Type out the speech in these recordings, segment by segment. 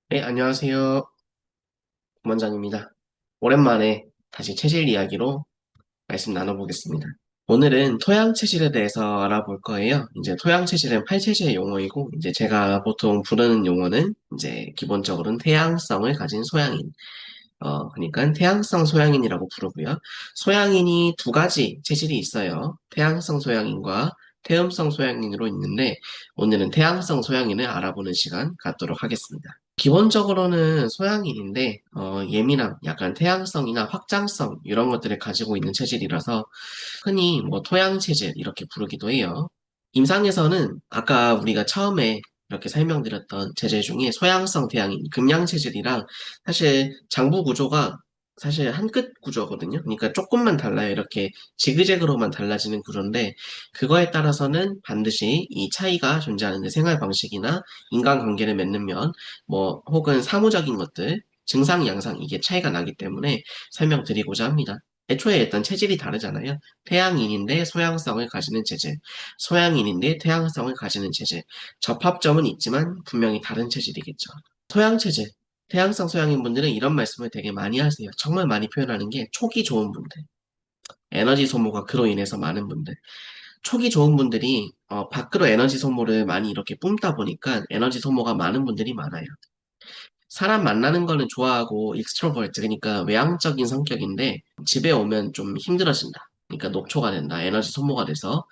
네, 안녕하세요. 원장입니다. 오랜만에 다시 체질 이야기로 말씀 나눠보겠습니다. 오늘은 토양 체질에 대해서 알아볼 거예요. 이제 토양 체질은 팔체제의 용어이고, 이제 제가 보통 부르는 용어는 이제 기본적으로는 태양성을 가진 소양인. 그러니까 태양성 소양인이라고 부르고요. 소양인이 두 가지 체질이 있어요. 태양성 소양인과 태음성 소양인으로 있는데, 오늘은 태양성 소양인을 알아보는 시간 갖도록 하겠습니다. 기본적으로는 소양인인데, 예민함, 약간 태양성이나 확장성, 이런 것들을 가지고 있는 체질이라서, 흔히 뭐 토양 체질, 이렇게 부르기도 해요. 임상에서는 아까 우리가 처음에 이렇게 설명드렸던 체질 중에 소양성 태양인, 금양 체질이랑 사실 장부 구조가 사실 한 끝 구조거든요. 그러니까 조금만 달라요. 이렇게 지그재그로만 달라지는 구조인데 그거에 따라서는 반드시 이 차이가 존재하는데 생활 방식이나 인간관계를 맺는 면, 뭐 혹은 사무적인 것들, 증상, 양상 이게 차이가 나기 때문에 설명드리고자 합니다. 애초에 일단 체질이 다르잖아요. 태양인인데 소양성을 가지는 체질, 소양인인데 태양성을 가지는 체질. 접합점은 있지만 분명히 다른 체질이겠죠. 소양 체질. 태양성 소양인 분들은 이런 말씀을 되게 많이 하세요. 정말 많이 표현하는 게 촉이 좋은 분들. 에너지 소모가 그로 인해서 많은 분들. 촉이 좋은 분들이 밖으로 에너지 소모를 많이 이렇게 뿜다 보니까 에너지 소모가 많은 분들이 많아요. 사람 만나는 거는 좋아하고 익스트로버트 그러니까 외향적인 성격인데 집에 오면 좀 힘들어진다. 그러니까 녹초가 된다. 에너지 소모가 돼서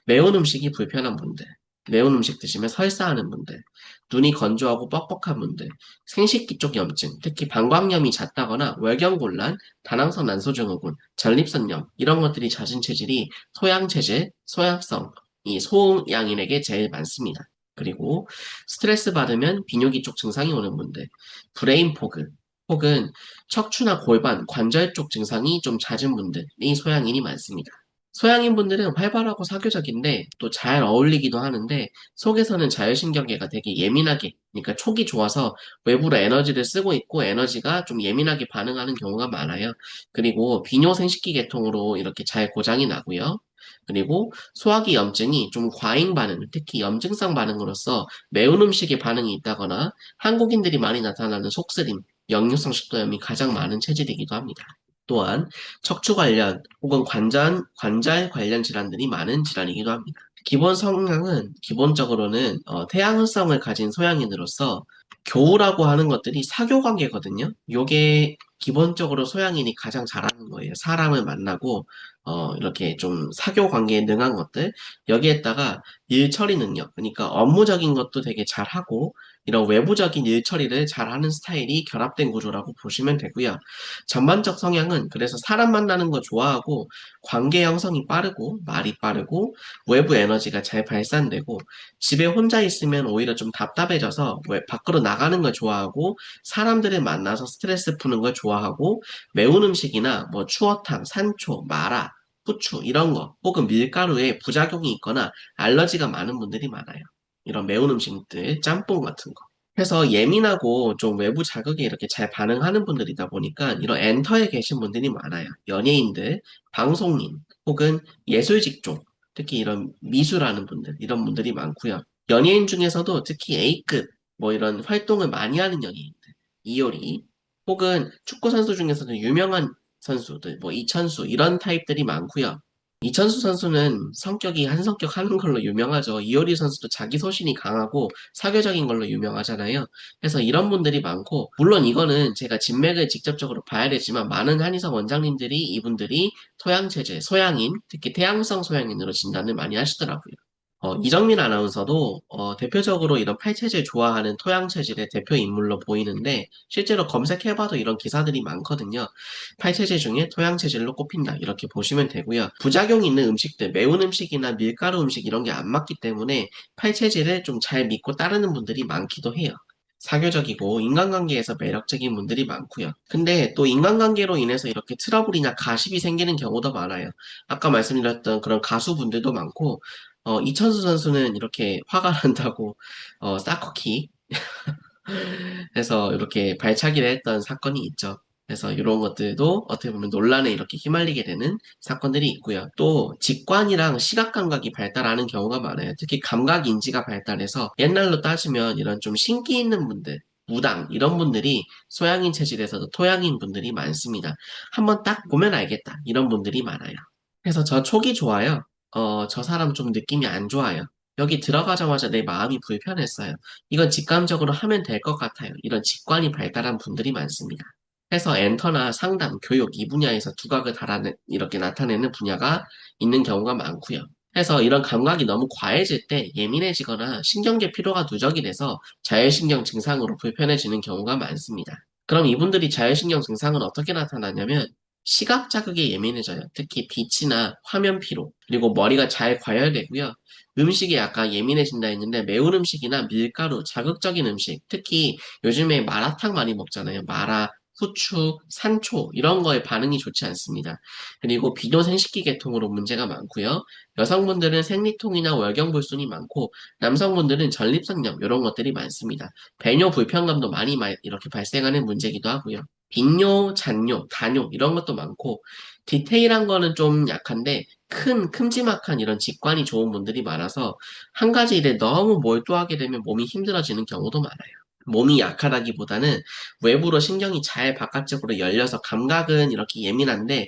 매운 음식이 불편한 분들, 매운 음식 드시면 설사하는 분들, 눈이 건조하고 뻑뻑한 분들, 생식기 쪽 염증, 특히 방광염이 잦다거나 월경곤란, 다낭성 난소증후군, 전립선염 이런 것들이 잦은 체질이 소양체질, 소양성, 이 소양인에게 제일 많습니다. 그리고 스트레스 받으면 비뇨기 쪽 증상이 오는 분들, 브레인 포그, 혹은 척추나 골반, 관절 쪽 증상이 좀 잦은 분들이 소양인이 많습니다. 소양인 분들은 활발하고 사교적인데 또 잘 어울리기도 하는데 속에서는 자율신경계가 되게 예민하게, 그러니까 촉이 좋아서 외부로 에너지를 쓰고 있고 에너지가 좀 예민하게 반응하는 경우가 많아요. 그리고 비뇨생식기 계통으로 이렇게 잘 고장이 나고요. 그리고 소화기 염증이 좀 과잉 반응, 특히 염증성 반응으로서 매운 음식에 반응이 있다거나 한국인들이 많이 나타나는 속쓰림, 역류성 식도염이 가장 많은 체질이기도 합니다. 또한 척추 관련 혹은 관절 관련 질환들이 많은 질환이기도 합니다. 기본 성향은 기본적으로는 태양성을 가진 소양인으로서 교우라고 하는 것들이 사교 관계거든요. 요게 기본적으로 소양인이 가장 잘하는 거예요. 사람을 만나고 이렇게 좀 사교 관계에 능한 것들 여기에다가 일 처리 능력 그러니까 업무적인 것도 되게 잘하고 이런 외부적인 일 처리를 잘하는 스타일이 결합된 구조라고 보시면 되고요. 전반적 성향은 그래서 사람 만나는 거 좋아하고 관계 형성이 빠르고 말이 빠르고 외부 에너지가 잘 발산되고 집에 혼자 있으면 오히려 좀 답답해져서 밖으로 나가는 걸 좋아하고 사람들을 만나서 스트레스 푸는 걸 좋아하고 매운 음식이나 뭐 추어탕, 산초, 마라, 후추 이런 거 혹은 밀가루에 부작용이 있거나 알러지가 많은 분들이 많아요. 이런 매운 음식들, 짬뽕 같은 거. 해서 예민하고 좀 외부 자극에 이렇게 잘 반응하는 분들이다 보니까 이런 엔터에 계신 분들이 많아요. 연예인들, 방송인, 혹은 예술 직종, 특히 이런 미술하는 분들, 이런 분들이 많고요. 연예인 중에서도 특히 A급, 뭐 이런 활동을 많이 하는 연예인들, 이효리, 혹은 축구 선수 중에서도 유명한 선수들, 뭐 이천수, 이런 타입들이 많고요. 이천수 선수는 성격이 한 성격 하는 걸로 유명하죠. 이효리 선수도 자기 소신이 강하고 사교적인 걸로 유명하잖아요. 그래서 이런 분들이 많고, 물론 이거는 제가 진맥을 직접적으로 봐야 되지만, 많은 한의사 원장님들이 이분들이 토양체질, 소양인, 특히 태양성 소양인으로 진단을 많이 하시더라고요. 이정민 아나운서도 대표적으로 이런 팔체질 좋아하는 토양체질의 대표 인물로 보이는데 실제로 검색해봐도 이런 기사들이 많거든요. 팔체질 중에 토양체질로 꼽힌다 이렇게 보시면 되고요. 부작용이 있는 음식들, 매운 음식이나 밀가루 음식 이런 게 안 맞기 때문에 팔체질을 좀 잘 믿고 따르는 분들이 많기도 해요. 사교적이고 인간관계에서 매력적인 분들이 많고요. 근데 또 인간관계로 인해서 이렇게 트러블이나 가십이 생기는 경우도 많아요. 아까 말씀드렸던 그런 가수분들도 많고 이천수 선수는 이렇게 화가 난다고, 사커킥 해서 이렇게 발차기를 했던 사건이 있죠. 그래서 이런 것들도 어떻게 보면 논란에 이렇게 휘말리게 되는 사건들이 있고요. 또 직관이랑 시각 감각이 발달하는 경우가 많아요. 특히 감각 인지가 발달해서 옛날로 따지면 이런 좀 신기 있는 분들, 무당 이런 분들이 소양인 체질에서도 토양인 분들이 많습니다. 한번 딱 보면 알겠다. 이런 분들이 많아요. 그래서 저 촉이 좋아요. 저 사람 좀 느낌이 안 좋아요. 여기 들어가자마자 내 마음이 불편했어요. 이건 직감적으로 하면 될 것 같아요. 이런 직관이 발달한 분들이 많습니다. 그래서 엔터나 상담, 교육 이 분야에서 두각을 이렇게 나타내는 분야가 있는 경우가 많고요. 그래서 이런 감각이 너무 과해질 때 예민해지거나 신경계 피로가 누적이 돼서 자율신경 증상으로 불편해지는 경우가 많습니다. 그럼 이분들이 자율신경 증상은 어떻게 나타나냐면 시각 자극에 예민해져요. 특히 빛이나 화면 피로, 그리고 머리가 잘 과열되고요. 음식에 약간 예민해진다 했는데 매운 음식이나 밀가루, 자극적인 음식, 특히 요즘에 마라탕 많이 먹잖아요. 마라, 후추, 산초 이런 거에 반응이 좋지 않습니다. 그리고 비뇨생식기 계통으로 문제가 많고요. 여성분들은 생리통이나 월경불순이 많고 남성분들은 전립선염 이런 것들이 많습니다. 배뇨 불편감도 많이 이렇게 발생하는 문제이기도 하고요. 빈뇨, 잔뇨, 다뇨 이런 것도 많고 디테일한 거는 좀 약한데 큼지막한 이런 직관이 좋은 분들이 많아서 한 가지 일에 너무 몰두하게 되면 몸이 힘들어지는 경우도 많아요. 몸이 약하다기보다는 외부로 신경이 잘 바깥쪽으로 열려서 감각은 이렇게 예민한데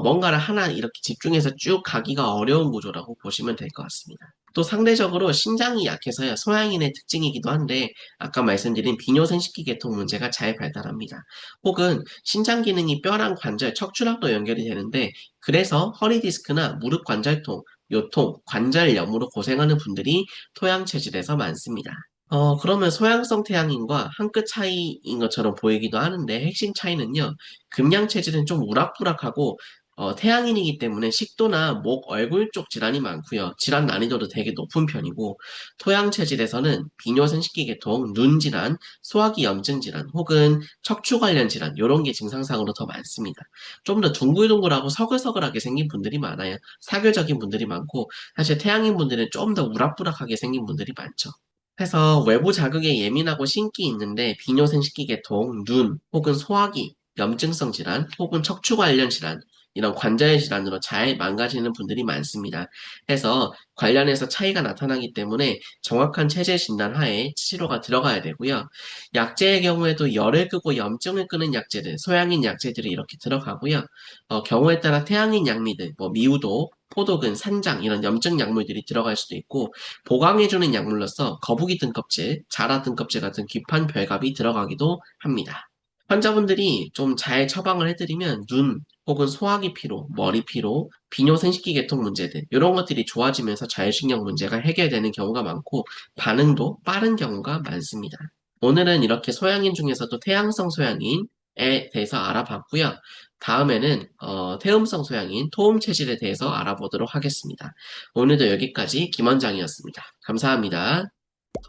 뭔가를 하나 이렇게 집중해서 쭉 가기가 어려운 구조라고 보시면 될 것 같습니다. 또 상대적으로 신장이 약해서야 소양인의 특징이기도 한데 아까 말씀드린 비뇨생식기 계통 문제가 잘 발달합니다. 혹은 신장 기능이 뼈랑 관절, 척추랑도 연결이 되는데 그래서 허리 디스크나 무릎 관절통, 요통, 관절염으로 고생하는 분들이 토양 체질에서 많습니다. 그러면 소양성 태양인과 한 끗 차이인 것처럼 보이기도 하는데 핵심 차이는요, 금양 체질은 좀 우락부락하고 태양인이기 때문에 식도나 목, 얼굴 쪽 질환이 많고요. 질환 난이도도 되게 높은 편이고 토양 체질에서는 비뇨생식기 계통, 눈 질환, 소화기 염증 질환 혹은 척추 관련 질환 이런 게 증상상으로 더 많습니다. 좀 더 둥글둥글하고 서글서글하게 생긴 분들이 많아요. 사교적인 분들이 많고 사실 태양인 분들은 좀 더 우락부락하게 생긴 분들이 많죠. 그래서 외부 자극에 예민하고 신기 있는데 비뇨생식기 계통, 눈 혹은 소화기, 염증성 질환 혹은 척추 관련 질환 이런 관절 질환으로 잘 망가지는 분들이 많습니다. 그래서 관련해서 차이가 나타나기 때문에 정확한 체질 진단 하에 치료가 들어가야 되고요. 약제의 경우에도 열을 끄고 염증을 끄는 약제들, 소양인 약제들이 이렇게 들어가고요. 경우에 따라 태양인 약미들, 뭐 미우도, 포도근, 산장 이런 염증 약물들이 들어갈 수도 있고 보강해주는 약물로서 거북이 등껍질, 자라 등껍질 같은 귀판 별갑이 들어가기도 합니다. 환자분들이 좀 잘 처방을 해드리면 눈 혹은 소화기 피로, 머리 피로, 비뇨생식기 계통 문제들 이런 것들이 좋아지면서 자율신경 문제가 해결되는 경우가 많고 반응도 빠른 경우가 많습니다. 오늘은 이렇게 소양인 중에서도 태양성 소양인에 대해서 알아봤고요. 다음에는 태음성 소양인 토음 체질에 대해서 알아보도록 하겠습니다. 오늘도 여기까지 김원장이었습니다. 감사합니다.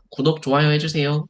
구독, 좋아요 해주세요.